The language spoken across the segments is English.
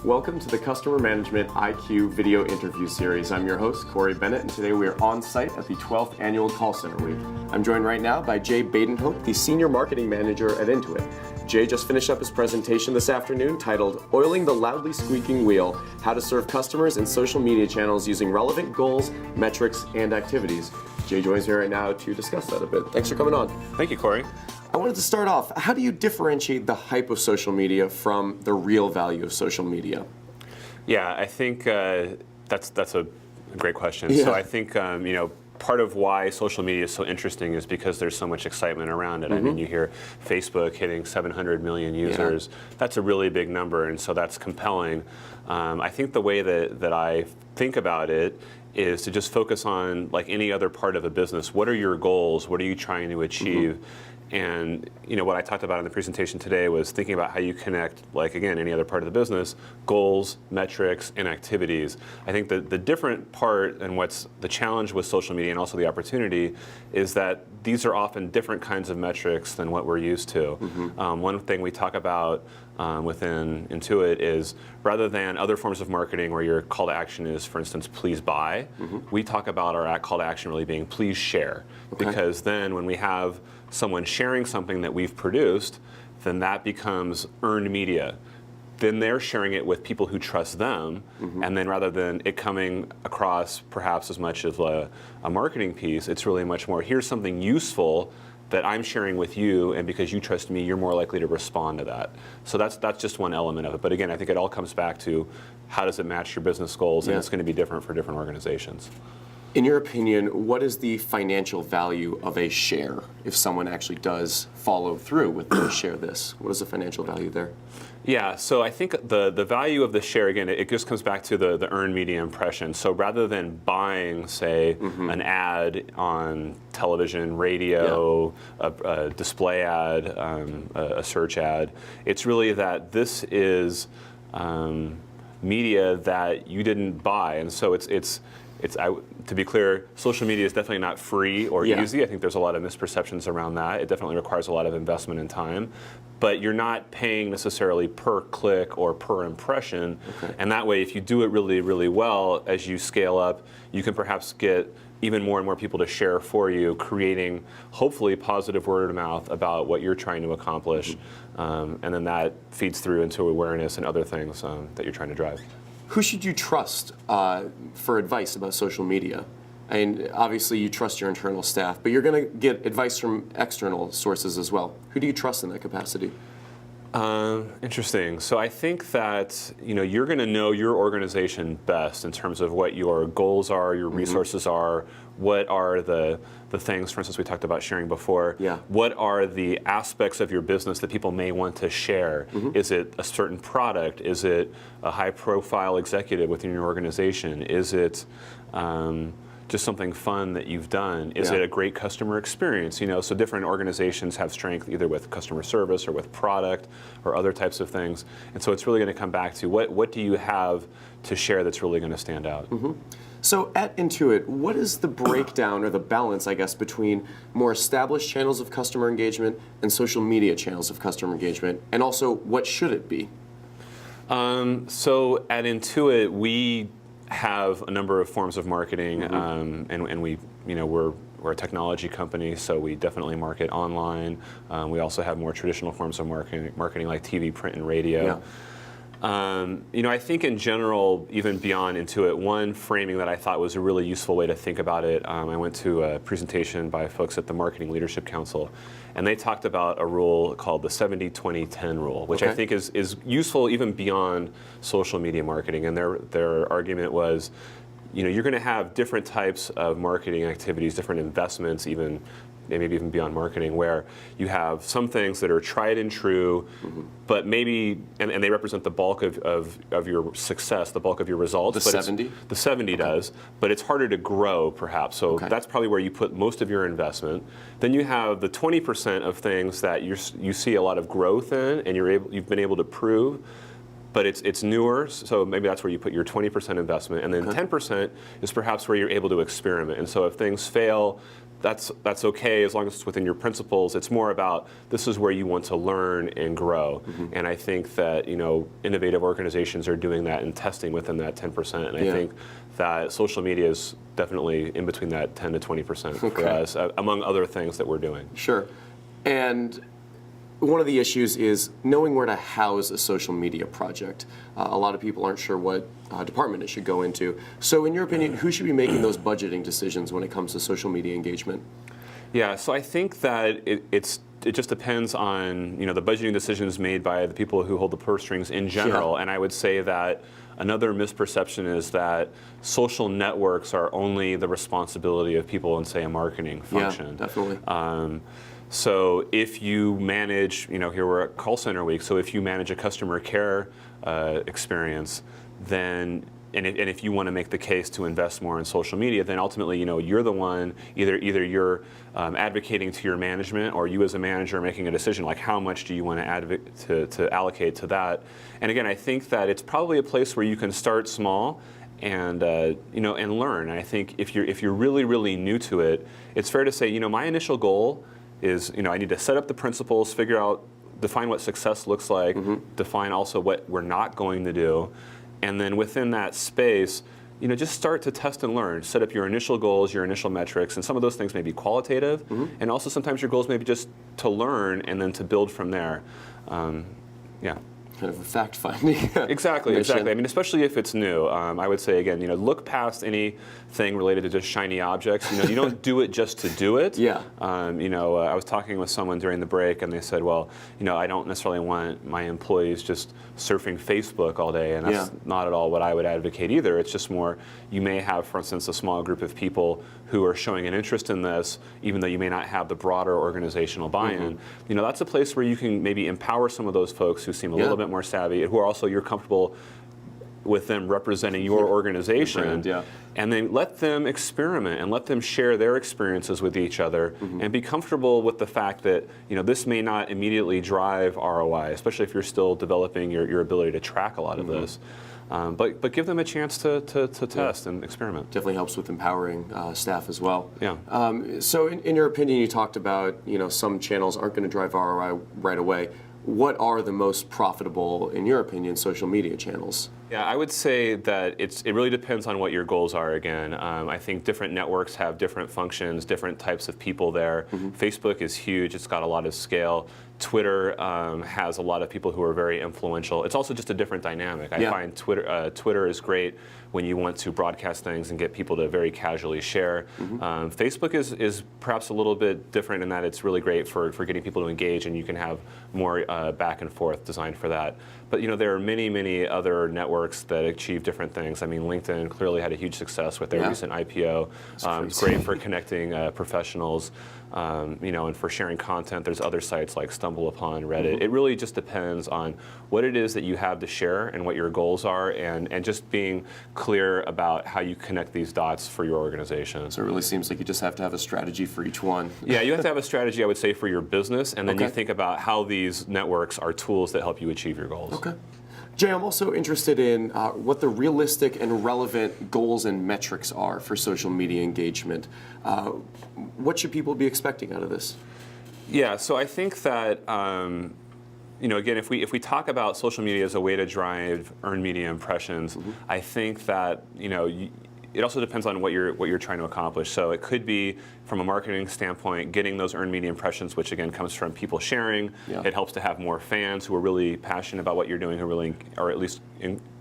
Welcome to the Customer Management IQ video interview series. I'm your host, Corey Bennett, and today we are on site at the 12th Annual Call Center Week. I'm joined right now by Jay Badenhope, the Senior Marketing Manager at Intuit. Jay just finished up his presentation this afternoon titled Oiling the Loudly Squeaking Wheel, How to Serve Customers in Social Media Channels Using Relevant Goals, Metrics, and Activities. Jay joins me right now to discuss that a bit. Thanks for coming on. Thank you, Corey. I wanted to start off, how do you differentiate the hype of social media from the real value of social media? Yeah, I think that's a great question. Yeah. So I think part of why social media is so interesting is because there's so much excitement around it. I mean, you hear Facebook hitting 700 million users. Yeah. That's a really big number, and so that's compelling. I think the way that I think about it is to just focus on, like any other part of a business, what are your goals? What are you trying to achieve? And what I talked about in the presentation today was thinking about how you connect, like again, any other part of the business, goals, metrics, and activities. I think that the different part and what's the challenge with social media and also the opportunity is that these are often different kinds of metrics than what we're used to. One thing we talk about within Intuit is rather than other forms of marketing where your call to action is, for instance, please buy, we talk about our call to action really being please share. Because then when we have someone sharing something that we've produced, then that becomes earned media. Then they're sharing it with people who trust them, and then rather than it coming across perhaps as much as a marketing piece, it's really much more, here's something useful that I'm sharing with you, and because you trust me, you're more likely to respond to that. So that's just one element of it. But again, I think it all comes back to how does it match your business goals, and it's going to be different for different organizations. In your opinion, what is the financial value of a share if someone actually does follow through with the share this? What is the financial value there? Yeah, so I think the value of the share, again, it just comes back to the earned media impression. So rather than buying, say, an ad on television, radio, a display ad, a search ad, it's really that this is media that you didn't buy. And so to be clear, social media is definitely not free or easy. I think there's a lot of misperceptions around that. It definitely requires a lot of investment and time. But you're not paying necessarily per click or per impression. And that way, if you do it really, really well, as you scale up, you can perhaps get even more and more people to share for you, creating hopefully positive word of mouth about what you're trying to accomplish. And then that feeds through into awareness and other things that you're trying to drive. Who should you trust for advice about social media? And obviously you trust your internal staff, but you're going to get advice from external sources as well. Who do you trust in that capacity? Interesting. So I think that you're going to know your organization best in terms of what your goals are, your resources are, what are the things, for instance, we talked about sharing before. What are the aspects of your business that people may want to share? Is it a certain product? Is it a high-profile executive within your organization? Is it just something fun that you've done? Is it a great customer experience? So different organizations have strength either with customer service or with product or other types of things. And so it's really going to come back to what do you have to share that's really going to stand out? So at Intuit, what is the breakdown or the balance, I guess, between more established channels of customer engagement and social media channels of customer engagement? And also, what should it be? So at Intuit, we have a number of forms of marketing, and we're a technology company, so we definitely market online. We also have more traditional forms of marketing like TV, print, and radio. I think in general, even beyond Intuit, one framing that I thought was a really useful way to think about it, I went to a presentation by folks at the Marketing Leadership Council, and they talked about a rule called the 70-20-10 rule, which I think is useful even beyond social media marketing. And their argument was, you're going to have different types of marketing activities, different investments, even maybe even beyond marketing, where you have some things that are tried and true, but maybe, and they represent the bulk of your success, the bulk of your results. The 70? The 70 does, but it's harder to grow, perhaps. So that's probably where you put most of your investment. Then you have the 20% of things that you see a lot of growth in, and you've been able to prove, but it's newer, so maybe that's where you put your 20% investment, and then 10% is perhaps where you're able to experiment. And so if things fail, that's okay as long as it's within your principles. It's more about this is where you want to learn and grow. And I think that innovative organizations are doing that and testing within that 10%. And I think that social media is definitely in between that 10 to 20% for us, among other things that we're doing. Sure. And one of the issues is knowing where to house a social media project. A lot of people aren't sure what department it should go into. So in your opinion, who should be making those budgeting decisions when it comes to social media engagement? Yeah, so I think that it just depends on the budgeting decisions made by the people who hold the purse strings in general. And I would say that another misperception is that social networks are only the responsibility of people in, say, a marketing function. Yeah, definitely. So if you manage, here we're at call center week, so if you manage a customer care experience, then, and if you want to make the case to invest more in social media, then ultimately, you're the one, either you're advocating to your management, or you as a manager are making a decision, like how much do you want to allocate to that. And again, I think that it's probably a place where you can start small and and learn. And I think if you're really, really new to it, it's fair to say, my initial goal is, I need to set up the principles, define what success looks like, define also what we're not going to do, and then within that space, just start to test and learn. Set up your initial goals, your initial metrics, and some of those things may be qualitative, and also sometimes your goals may be just to learn and then to build from there. Kind of a fact-finding Exactly. mission. I mean, especially if it's new. I would say, again, look past anything related to just shiny objects. You don't do it just to do it. Yeah. I was talking with someone during the break, and they said, well, I don't necessarily want my employees just surfing Facebook all day, and that's not at all what I would advocate either. It's just more, you may have, for instance, a small group of people who are showing an interest in this, even though you may not have the broader organizational buy-in. That's a place where you can maybe empower some of those folks who seem a little bit more savvy, who are also, you're comfortable with them representing your organization, and then let them experiment and let them share their experiences with each other, and be comfortable with the fact that this may not immediately drive ROI, especially if you're still developing your ability to track a lot of this. But give them a chance to test and experiment. Definitely helps with empowering staff as well. Yeah. So in your opinion, you talked about some channels aren't going to drive ROI right away. What are the most profitable, in your opinion, social media channels? Yeah, I would say that it really depends on what your goals are, again. I think different networks have different functions, different types of people there. Facebook is huge. It's got a lot of scale. Twitter has a lot of people who are very influential. It's also just a different dynamic. I find Twitter is great when you want to broadcast things and get people to very casually share. Facebook is perhaps a little bit different in that it's really great for getting people to engage, and you can have more back and forth designed for that. But there are many, many other networks that achieve different things. I mean, LinkedIn clearly had a huge success with their recent IPO. It's great for connecting professionals, and for sharing content. There's other sites like StumbleUpon, Reddit. It really just depends on what it is that you have to share and what your goals are, and just being clear about how you connect these dots for your organization. So it really seems like you just have to have a strategy for each one. Yeah, you have to have a strategy, I would say, for your business, and then you think about how these networks are tools that help you achieve your goals. Okay. Jay, I'm also interested in what the realistic and relevant goals and metrics are for social media engagement. What should people be expecting out of this? Yeah, so I think that again, if we talk about social media as a way to drive earned media impressions, I think that it also depends on what you're trying to accomplish. So it could be, from a marketing standpoint, getting those earned media impressions, which again comes from people sharing. It helps to have more fans who are really passionate about what you're doing, who really are at least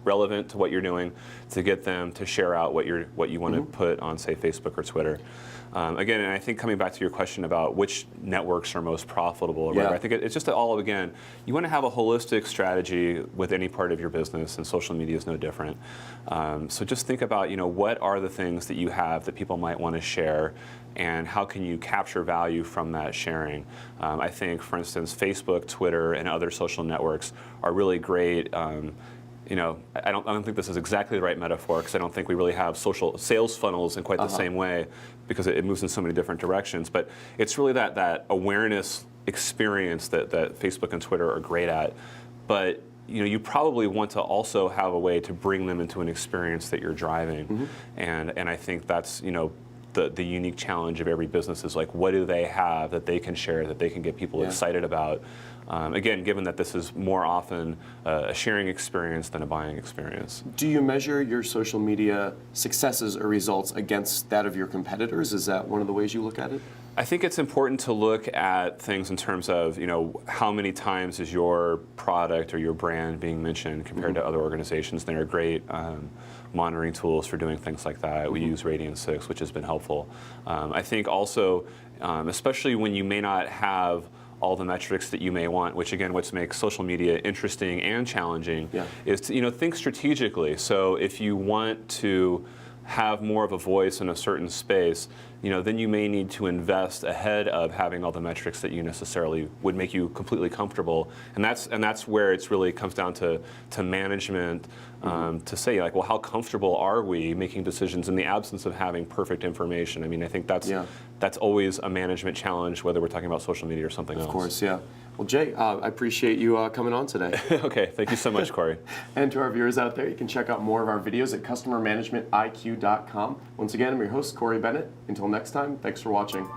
relevant to what you're doing, to get them to share out what you want to put on, say, Facebook or Twitter. Again, and I think coming back to your question about which networks are most profitable, or whatever, I think it's just all, again, you want to have a holistic strategy with any part of your business, and social media is no different. So just think about, what are the things that you have that people might want to share, and how can you capture value from that sharing? I think, for instance, Facebook, Twitter, and other social networks are really great. I don't think this is exactly the right metaphor, because I don't think we really have social sales funnels in quite the same way, because it moves in so many different directions. But it's really that awareness experience that Facebook and Twitter are great at. But you probably want to also have a way to bring them into an experience that you're driving, and I think that's the unique challenge of every business is like, what do they have that they can share, that they can get people excited about? Again, given that this is more often a sharing experience than a buying experience. Do you measure your social media successes or results against that of your competitors? Is that one of the ways you look at it? I think it's important to look at things in terms of, how many times is your product or your brand being mentioned compared to other organizations. There are great monitoring tools for doing things like that. We use Radian6, which has been helpful. I think also, especially when you may not have all the metrics that you may want, which again, what makes social media interesting and challenging is to think strategically. So if you want to have more of a voice in a certain space, then you may need to invest ahead of having all the metrics that you necessarily would make you completely comfortable. And that's where it's really comes down to management, to say like, well, how comfortable are we making decisions in the absence of having perfect information? I mean, I think that's always a management challenge, whether we're talking about social media or something else. Of course, yeah. Well, Jay, I appreciate you coming on today. Okay, thank you so much, Corey. And to our viewers out there, you can check out more of our videos at customermanagementiq.com. Once again, I'm your host, Corey Bennett. Until next time, thanks for watching.